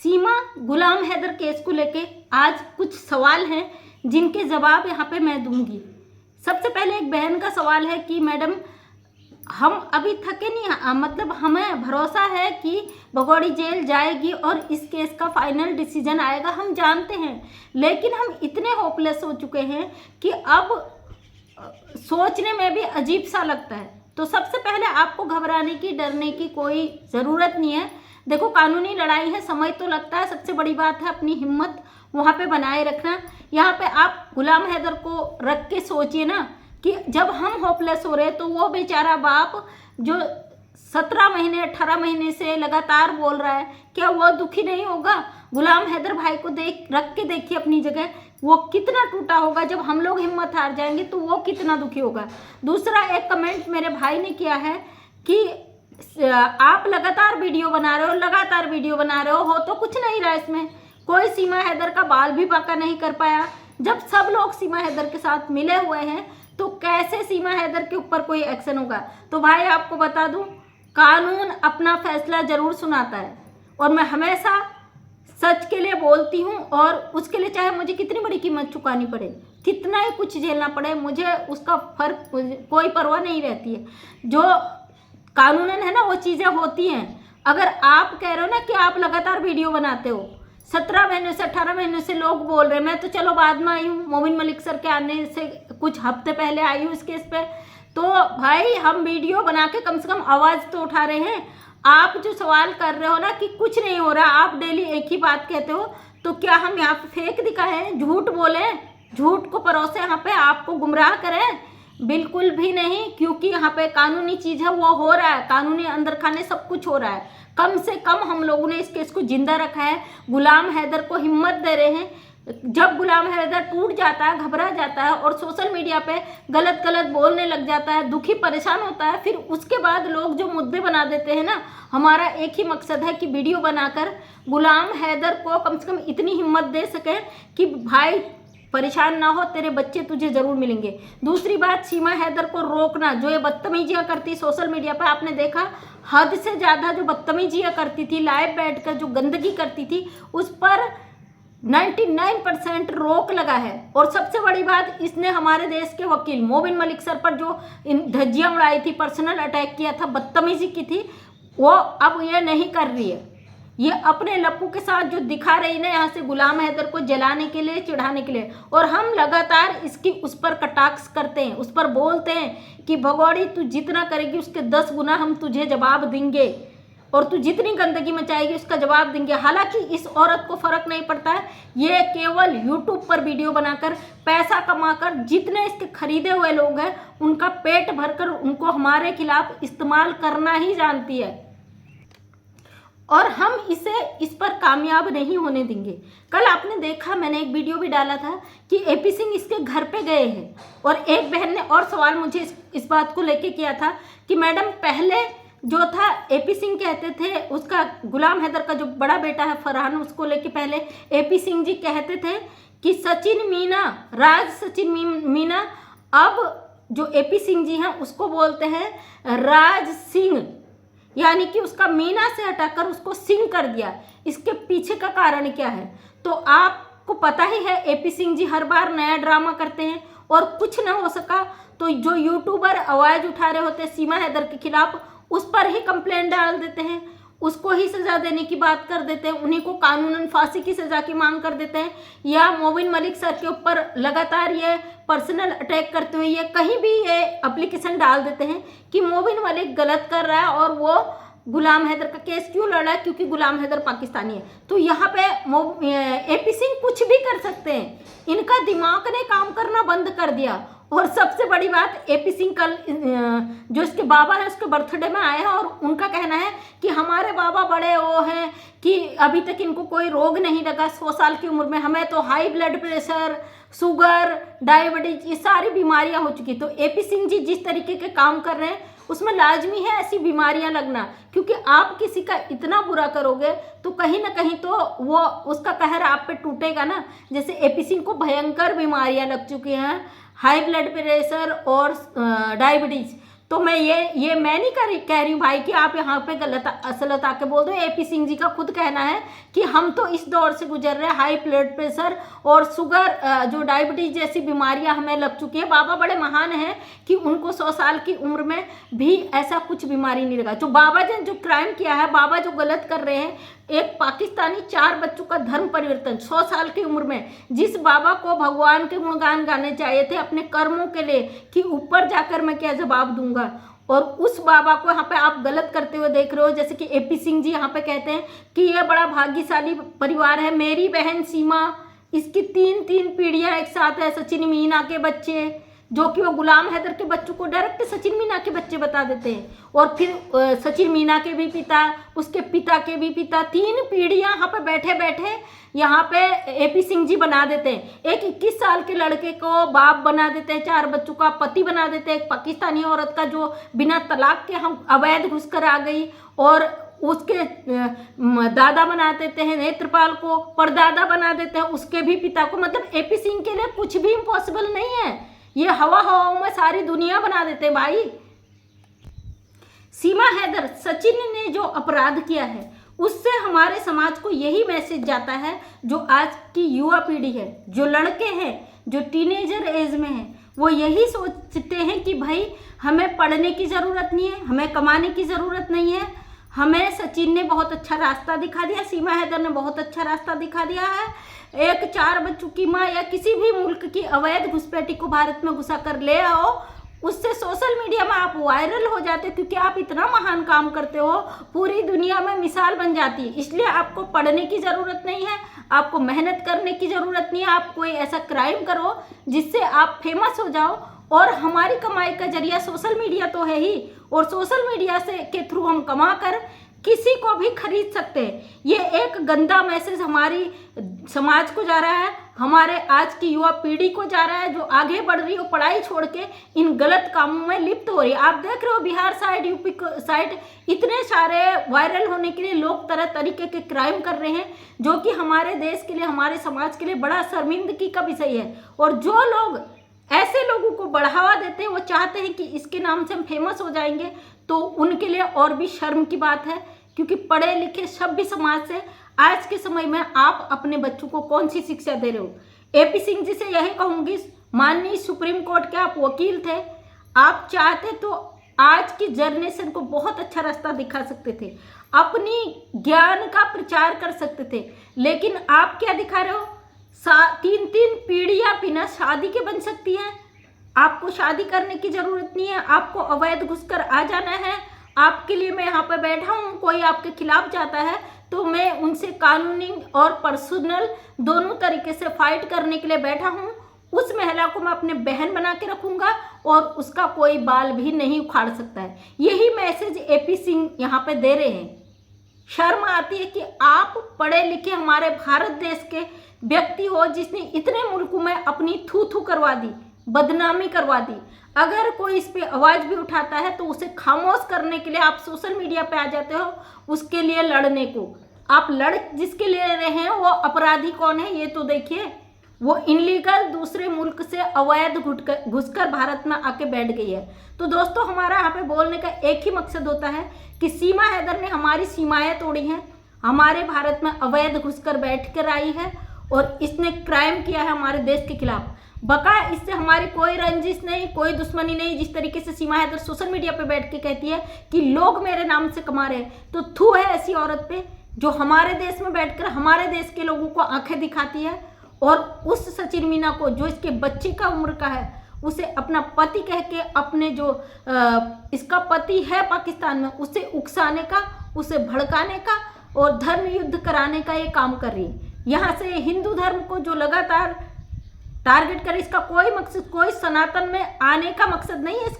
सीमा गुलाम Haider case को लेके आज कुछ सवाल हैं जिनके जवाब यहाँ पे मैं दूंगी। सबसे पहले एक बहन का सवाल है कि मैडम हम अभी थके नहीं, मतलब हमें भरोसा है कि भगोड़ी जेल जाएगी और इस केस का फाइनल डिसीजन आएगा, हम जानते हैं, लेकिन हम इतने होपलेस हो चुके हैं कि अब सोचने में भी अजीब सा लगता है। तो सबसे पहले आपको घबराने की, डरने की कोई ज़रूरत नहीं है। देखो, कानूनी लड़ाई है, समय तो लगता है, सबसे बड़ी बात है अपनी हिम्मत वहाँ पे बनाए रखना। यहाँ पे आप गुलाम हैदर को रख के सोचिए ना कि जब हम होपलेस हो रहे हैं तो वो बेचारा बाप जो 17 महीने 18 महीने से लगातार बोल रहा है, क्या वो दुखी नहीं होगा? गुलाम हैदर भाई को रख के देखिए अपनी जगह, वो कितना टूटा होगा। जब हम लोग हिम्मत हार जाएंगे तो वो कितना दुखी होगा। दूसरा, एक कमेंट मेरे भाई ने किया है कि आप लगातार वीडियो बना रहे हो तो कुछ नहीं रहा इसमें, कोई सीमा हैदर का बाल भी बांका नहीं कर पाया। जब सब लोग सीमा हैदर के साथ मिले हुए हैं तो कैसे सीमा हैदर के ऊपर कोई एक्शन होगा? तो भाई आपको बता दूं, कानून अपना फैसला जरूर सुनाता है और मैं हमेशा सच के लिए बोलती हूँ, और उसके लिए चाहे मुझे कितनी बड़ी कीमत चुकानी पड़े, कितना ही कुछ झेलना पड़े, मुझे उसका फर्क कोई परवाह नहीं रहती है। जो कानूनन है ना वो चीज़ें होती हैं। अगर आप कह रहे हो ना कि आप लगातार वीडियो बनाते हो, 17 महीने से 18 महीने से लोग बोल रहे हैं, मैं तो चलो बाद में आई हूँ, मोबिन मलिक सर के आने से कुछ हफ्ते पहले आई हूँ इस केस पे, तो भाई हम वीडियो बना के कम से कम आवाज़ तो उठा रहे हैं। आप जो सवाल कर रहे हो ना कि कुछ नहीं हो रहा, आप डेली एक ही बात कहते हो, तो क्या हम यहाँ पे फेक दिखाएं, झूठ बोलें, झूठ को परोसे यहाँ पे आपको गुमराह करें? बिल्कुल भी नहीं, क्योंकि यहाँ पे कानूनी चीज़ है, वो हो रहा है, कानूनी अंदर खाने सब कुछ हो रहा है। कम से कम हम लोगों ने इस केस को जिंदा रखा है, गुलाम हैदर को हिम्मत दे रहे हैं। जब गुलाम हैदर टूट जाता है, घबरा जाता है और सोशल मीडिया पे गलत गलत बोलने लग जाता है, दुखी परेशान होता है, फिर उसके बाद लोग जो मुद्दे बना देते हैं ना, हमारा एक ही मकसद है कि वीडियो बनाकर गुलाम हैदर को कम से कम इतनी हिम्मत दे सकें कि भाई परेशान ना हो, तेरे बच्चे तुझे जरूर मिलेंगे। दूसरी बात, सीमा हैदर को रोकना, जो ये बदतमीजियाँ करती सोशल मीडिया पर, आपने देखा हद से ज़्यादा जो बदतमीजियाँ करती थी, लाइव बैठकर जो गंदगी करती थी, उस पर 99% रोक लगा है। और सबसे बड़ी बात, इसने हमारे देश के वकील मोबिन मलिक सर पर जो इन धज्जियाँ उड़ाई थी, पर्सनल अटैक किया था, बदतमीजी की थी, वो अब ये नहीं कर रही है। ये अपने लप्पू के साथ जो दिखा रही ना यहाँ से गुलाम हैदर को जलाने के लिए, चिढ़ाने के लिए, और हम लगातार इसकी उस पर कटाक्ष करते हैं, उस पर बोलते हैं कि भगोड़ी तू जितना करेगी उसके 10 गुना हम तुझे जवाब देंगे, और तू जितनी गंदगी मचाएगी उसका जवाब देंगे। हालांकि इस औरत को फर्क नहीं पड़ता है, ये केवल यूट्यूब पर वीडियो बनाकर पैसा कमाकर जितने इसके खरीदे हुए लोग हैं उनका पेट भरकर उनको हमारे खिलाफ इस्तेमाल करना ही जानती है, और हम इसे इस पर कामयाब नहीं होने देंगे। कल आपने देखा, मैंने एक वीडियो भी डाला था कि एपी सिंह इसके घर पे गए हैं, और एक बहन ने और सवाल मुझे इस बात को लेके किया था कि मैडम पहले जो था एपी सिंह कहते थे, उसका गुलाम हैदर का जो बड़ा बेटा है फरहान, उसको लेके पहले एपी सिंह जी कहते थे कि सचिन मीना, राज सचिन मीना, अब जो एपी सिंह जी हैं उसको बोलते हैं राज सिंह, यानी कि उसका मीना से हटाकर उसको सिंह कर दिया। इसके पीछे का कारण क्या है? तो आपको पता ही है, एपी सिंह जी हर बार नया ड्रामा करते हैं, और कुछ ना हो सका तो जो यूट्यूबर आवाज़ उठा रहे होते हैं सीमा हैदर के खिलाफ, उस पर ही कंप्लेंट डाल देते हैं, उसको ही सज़ा देने की बात कर देते हैं, उन्हीं को कानूनन फांसी की सज़ा की मांग कर देते हैं, या मोबिन मलिक सर के ऊपर लगातार ये पर्सनल अटैक करते हुए ये कहीं भी ये एप्लीकेशन डाल देते हैं कि मोबिन मलिक गलत कर रहा है और वो गुलाम हैदर का केस क्यों लड़ रहा है, क्योंकि गुलाम हैदर पाकिस्तानी है। तो यहाँ पे एपी सिंह कुछ भी कर सकते हैं, इनका दिमाग ने काम करना बंद कर दिया। और सबसे बड़ी बात, एपी सिंह कल जो इसके बाबा है उसके बर्थडे में आए हैं, और उनका कहना है कि हमारे बाबा बड़े वो हैं कि अभी तक इनको कोई रोग नहीं लगा 100 साल की उम्र में, हमें तो high blood pressure, sugar, diabetes, ये सारी बीमारियां हो चुकी। तो एपी सिंह जी जिस तरीके के काम कर रहे हैं उसमें लाजमी है ऐसी बीमारियां लगना, क्योंकि आप किसी का इतना बुरा करोगे तो कहीं ना कहीं तो वो उसका कहर आप पे टूटेगा ना। जैसे एपी सिंह को भयंकर बीमारियां लग चुकी हैं, हाई ब्लड प्रेशर और डायबिटीज, तो तो मैं ये मैं नहीं कह रही हूँ भाई कि आप यहाँ पे असलत आके बोल दो। AP सिंह जी का खुद कहना है कि हम तो इस दौर से गुजर रहे हैं, हाई ब्लड प्रेशर और शुगर, जो डायबिटीज जैसी बीमारियां हमें लग चुकी है। बाबा बड़े महान हैं कि उनको 100 साल की उम्र में भी ऐसा कुछ बीमारी नहीं लगा। जो बाबा ने जो क्राइम किया है, बाबा जो गलत कर रहे हैं, एक पाकिस्तानी 4 बच्चों का धर्म परिवर्तन 100 साल की उम्र में, जिस बाबा को भगवान के गुणगान गाने चाहिए थे अपने कर्मों के लिए कि ऊपर जाकर मैं क्या जवाब दूंगा, और उस बाबा को यहाँ पे आप गलत करते हुए देख रहे हो। जैसे कि AP सिंह जी यहाँ पे कहते हैं कि यह बड़ा भाग्यशाली परिवार है, मेरी बहन सीमा, इसकी 3 पीढ़ियां एक साथ है, सचिन मीना के बच्चे, जो कि वो गुलाम हैदर के बच्चों को डायरेक्ट सचिन मीना के बच्चे बता देते हैं, और फिर सचिन मीना के भी पिता, उसके पिता के भी पिता, 3 पीढ़ियां यहाँ पे बैठे बैठे यहाँ पे AP सिंह जी बना देते हैं। एक 21 साल के लड़के को बाप बना देते हैं, 4 बच्चों का पति बना देते हैं। एक पाकिस्तानी औरत का जो बिना तलाक के हम अवैध घुसकर आ गई, और उसके दादा बना देते हैं, नेत्रपाल को परदादा बना देते हैं, उसके भी पिता को। मतलब AP सिंह के लिए कुछ भी इम्पॉसिबल नहीं है, ये हवाओं में सारी दुनिया बना देते हैं भाई। सीमा हैदर, सचिन ने जो अपराध किया है उससे हमारे समाज को यही मैसेज जाता है, जो आज की युवा पीढ़ी है, जो लड़के हैं, जो टीनेजर एज में हैं, वो यही सोचते हैं कि भाई हमें पढ़ने की ज़रूरत नहीं है, हमें कमाने की ज़रूरत नहीं है, हमें सचिन ने बहुत अच्छा रास्ता दिखा दिया, सीमा हैदर ने बहुत अच्छा रास्ता दिखा दिया है। एक 4 बच्चों की माँ या किसी भी मुल्क की अवैध घुसपैठी को भारत में घुसा कर ले आओ, उससे सोशल मीडिया में आप वायरल हो जाते हो, क्योंकि आप इतना महान काम करते हो, पूरी दुनिया में मिसाल बन जाती है। इसलिए आपको पढ़ने की ज़रूरत नहीं है, आपको मेहनत करने की ज़रूरत नहीं है, आप कोई ऐसा क्राइम करो जिससे आप फेमस हो जाओ, और हमारी कमाई का जरिया सोशल मीडिया तो है ही, और सोशल मीडिया से के थ्रू हम कमा कर किसी को भी खरीद सकते हैं। ये एक गंदा मैसेज हमारी समाज को जा रहा है, हमारे आज की युवा पीढ़ी को जा रहा है, जो आगे बढ़ रही हो, पढ़ाई छोड़ के इन गलत कामों में लिप्त हो रही है। आप देख रहे हो बिहार साइड, यूपी साइड इतने सारे वायरल होने के लिए लोग तरह तरीके के क्राइम कर रहे हैं, जो कि हमारे देश के लिए, हमारे समाज के लिए बड़ा शर्मिंदगी का विषय है। और जो लोग ऐसे लोगों को बढ़ावा देते हैं, वो चाहते हैं कि इसके नाम से हम फेमस हो जाएंगे, तो उनके लिए और भी शर्म की बात है, क्योंकि पढ़े लिखे सभ्य समाज से आज के समय में आप अपने बच्चों को कौन सी शिक्षा दे रहे हो। AP सिंह जी से यही कहूँगी, माननीय सुप्रीम कोर्ट के आप वकील थे, आप चाहते तो आज की जनरेशन को बहुत अच्छा रास्ता दिखा सकते थे, अपनी ज्ञान का प्रचार कर सकते थे, लेकिन आप क्या दिखा रहे हो, 3 पीढ़ियां बिना शादी के बन सकती हैं। आपको शादी करने की ज़रूरत नहीं है, आपको अवैध घुसकर आ जाना है। आपके लिए मैं यहाँ पर बैठा हूँ, कोई आपके खिलाफ जाता है तो मैं उनसे कानूनी और पर्सनल दोनों तरीके से फाइट करने के लिए बैठा हूँ। उस महिला को मैं अपने बहन बना के रखूँगा और उसका कोई बाल भी नहीं उखाड़ सकता है। यही मैसेज AP सिंह यहाँ पे दे रहे हैं। शर्म आती है कि आप पढ़े लिखे हमारे भारत देश के व्यक्ति हो, जिसने इतने मुल्कों में अपनी थू थू करवा दी, बदनामी करवा दी। अगर कोई इस पे आवाज़ भी उठाता है तो उसे खामोश करने के लिए आप सोशल मीडिया पे आ जाते हो, उसके लिए लड़ने को। आप लड़ जिसके लिए रहे हैं वो अपराधी कौन है ये तो देखिए। वो इनलीगल दूसरे मुल्क से अवैध घुसकर भारत में आके बैठ गई है। तो दोस्तों, हमारा यहाँ पे बोलने का एक ही मकसद होता है कि सीमा हैदर ने हमारी सीमाएं तोड़ी हैं, हमारे भारत में अवैध घुसकर बैठ कर आई है और इसने क्राइम किया है हमारे देश के खिलाफ। बका इससे हमारी कोई रंजिश नहीं, कोई दुश्मनी नहीं। जिस तरीके से सीमा हैदर सोशल मीडिया पे बैठ के कहती है कि लोग मेरे नाम से कमा रहे हैं, तो थू है ऐसी औरत पे जो हमारे देश में बैठकर हमारे देश के लोगों को आंखें दिखाती है, और उस सचिन मीना को जो इसके बच्चे का उम्र का है उसे अपना पति कह के, अपने जो इसका पति है पाकिस्तान में, उसे उकसाने का, उसे भड़काने का और धर्म युद्ध कराने का ये काम कर रही है। यहाँ से हिंदू धर्म को जो लगातार टारगेट कर, इसका कोई मकसद, कोई सनातन में आने का मकसद नहीं है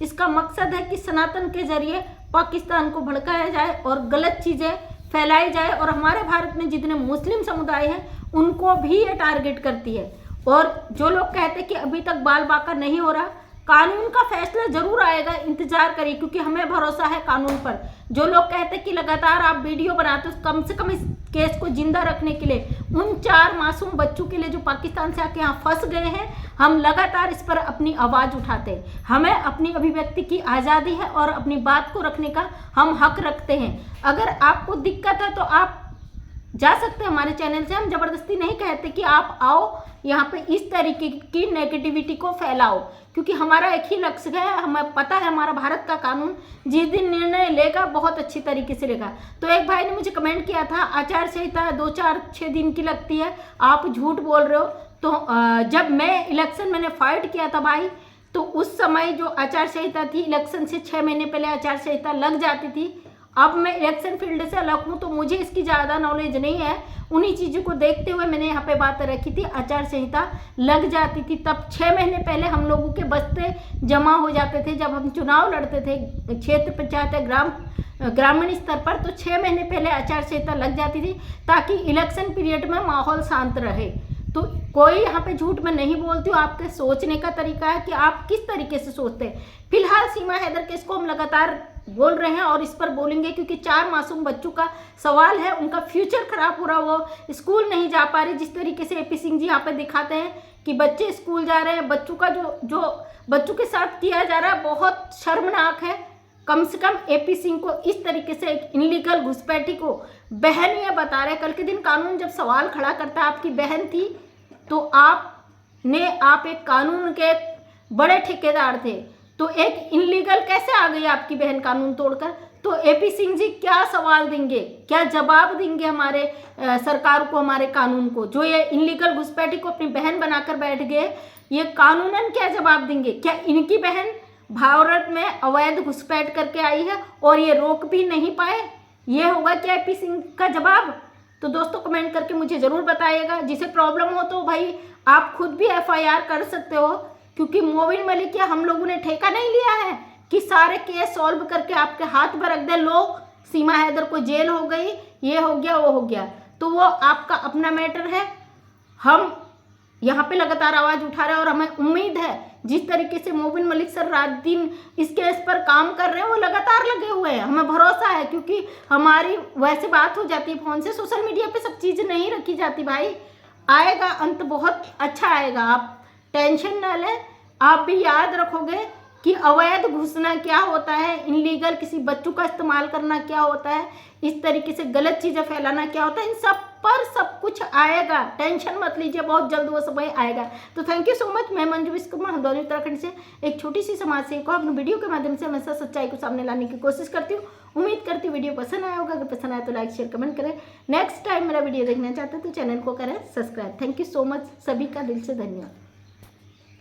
इसका मकसद है कि सनातन के जरिए पाकिस्तान को भड़काया जाए और गलत चीज़ें फैलाई जाए, और हमारे भारत में जितने मुस्लिम समुदाय हैं उनको भी ये टारगेट करती है। और जो लोग कहते हैं कि अभी तक बाल बाका नहीं हो रहा, कानून का फैसला जरूर आएगा, इंतजार करिए, क्योंकि हमें भरोसा है कानून पर। जो लोग कहते हैं कि लगातार आप वीडियो बनाते हो कम से कम इस केस को जिंदा रखने के लिए, उन 4 मासूम बच्चों के लिए जो पाकिस्तान से आके यहाँ फंस गए हैं, हम लगातार इस पर अपनी आवाज़ उठाते हैं। हमें अपनी अभिव्यक्ति की आज़ादी है और अपनी बात को रखने का हम हक रखते हैं। अगर आपको दिक्कत है तो आप जा सकते हैं हमारे चैनल से। हम ज़बरदस्ती नहीं कहते कि आप आओ यहाँ पे इस तरीके की नेगेटिविटी को फैलाओ, क्योंकि हमारा एक ही लक्ष्य है। हमें पता है हमारा भारत का कानून जिस दिन निर्णय लेगा बहुत अच्छी तरीके से लेगा। तो एक भाई ने मुझे कमेंट किया था, आचार संहिता 2-4-6 दिन की लगती है, आप झूठ बोल रहे हो। तो जब मैंने फाइट किया था भाई, तो उस समय जो आचार संहिता थी, इलेक्शन से 6 महीने पहले आचार संहिता लग जाती थी। अब मैं इलेक्शन फील्ड से अलग हूँ, तो मुझे इसकी ज़्यादा नॉलेज नहीं है। उन्हीं चीज़ों को देखते हुए मैंने यहाँ पे बात रखी थी, आचार संहिता लग जाती थी तब 6 महीने पहले हम लोगों के बस्ते जमा हो जाते थे। जब हम चुनाव लड़ते थे क्षेत्र पंचायत ग्रामीण स्तर पर, तो 6 महीने पहले आचार संहिता लग जाती थी, ताकि इलेक्शन पीरियड में माहौल शांत रहे। तो कोई यहाँ पे झूठ मैं नहीं बोलती हूँ, आपके सोचने का तरीका है कि आप किस तरीके से सोचते हैं। फिलहाल सीमा हैदर केस को हम लगातार बोल रहे हैं और इस पर बोलेंगे, क्योंकि 4 मासूम बच्चों का सवाल है, उनका फ्यूचर खराब हो रहा, वो स्कूल नहीं जा पा रहे। जिस तरीके से AP सिंह जी यहाँ पे दिखाते हैं कि बच्चे स्कूल जा रहे हैं, बच्चों का जो बच्चों के साथ किया जा रहा है बहुत शर्मनाक है। कम से कम AP सिंह को इस तरीके से एक इनलीगल घुसपैठी को बहन ये बता रहे। कल के दिन कानून जब सवाल खड़ा करता है, आपकी बहन थी तो आप एक कानून के बड़े ठेकेदार थे, तो एक इनलीगल कैसे आ गई आपकी बहन कानून तोड़कर। तो AP सिंह जी क्या सवाल देंगे, क्या जवाब देंगे हमारे सरकार को, हमारे कानून को, जो ये इनलीगल घुसपैठी को अपनी बहन बनाकर बैठ गए, ये कानूनन क्या जवाब देंगे। क्या इनकी बहन भारत में अवैध घुसपैठ करके आई है और ये रोक भी नहीं पाए, ये होगा क्या AP सिंह का जवाब। तो दोस्तों कमेंट करके मुझे ज़रूर बताइएगा। जिसे प्रॉब्लम हो तो भाई आप खुद भी FIR कर सकते हो, क्योंकि मोबिन मलिक या हम लोगों ने ठेका नहीं लिया है कि सारे केस सॉल्व करके आपके हाथ में रख दे, लो सीमा हैदर को जेल हो गई, ये हो गया वो हो गया। तो वो आपका अपना मैटर है। हम यहाँ पे लगातार आवाज़ उठा रहे हैं और हमें उम्मीद है जिस तरीके से मोबिन मलिक सर रात दिन इस केस पर काम कर रहे हैं, वो लगातार लगे हुए हैं, हमें भरोसा है। क्योंकि हमारी वैसे बात हो जाती है फ़ोन से, सोशल मीडिया पे सब चीज़ नहीं रखी जाती भाई। आएगा अंत, बहुत अच्छा आएगा, आप टेंशन ना लें। आप भी याद रखोगे कि अवैध घुसना क्या होता है, इनलीगल किसी बच्चों का इस्तेमाल करना क्या होता है, इस तरीके से गलत चीज़ें फैलाना क्या होता है, इन सब पर सब कुछ आएगा। टेंशन मत लीजिए, बहुत जल्द वो समय आएगा। तो थैंक यू सो मच। मैं मंजू विश्वकर्मा हल्द्वानी उत्तराखंड से एक छोटी सी समाज सेविका अपने वीडियो के माध्यम से हमेशा सच्चाई को सामने लाने की कोशिश करती हूँ। उम्मीद करती हूँ वीडियो पसंद आया होगा। अगर पसंद आया तो लाइक शेयर कमेंट करें। नेक्स्ट टाइम मेरा वीडियो देखना चाहते हैं तो चैनल को करें subscribe. Thank you so much, सभी का दिल से धन्यवाद।